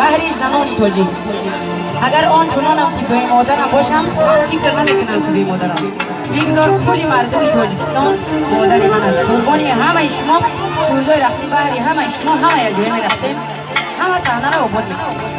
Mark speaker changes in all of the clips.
Speaker 1: بهری زنان تاجیک. اگر آن چنانم که دوی مادرم باشم فکر نمیکنم که دوی مادرم. بگذار کلی مردم تاجیکستان مادر من است. قربانی همه شما سرودای رقصی بهری همه شما همه جای می رقصیم، همه صحنه را آباد میکنیم.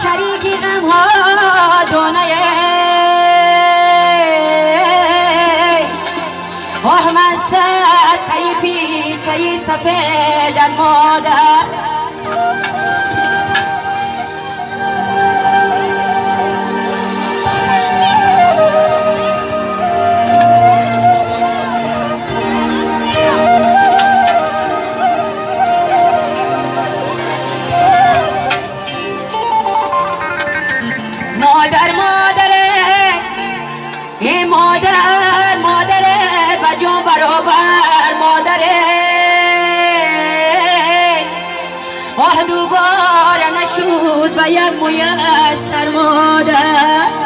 Speaker 2: شریکی غم ها دانه آهمن سد قیپی چایی سفیدت مادر مادره بجان برابر مادره آه دوباره نشود به یک میسر مادر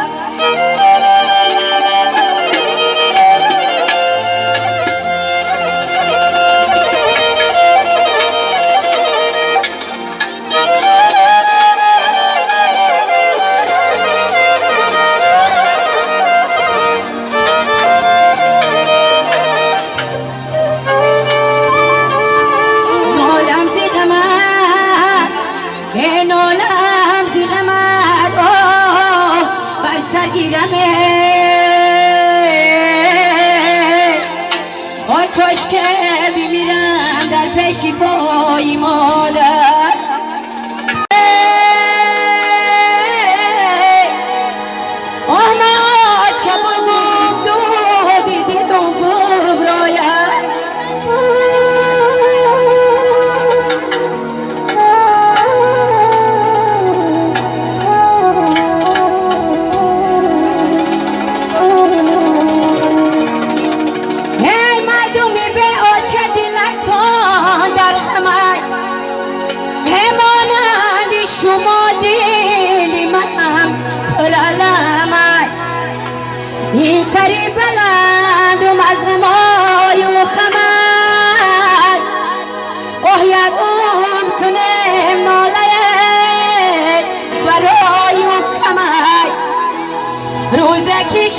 Speaker 2: آی کاش که بمیرم در پیشی پای مادر آمد چپاگم دو دیدی دو برایم شما دلی منم پرالمای این سری بلند و مزمای و خمای اوه یک کنم ناله برای و کمای روزه که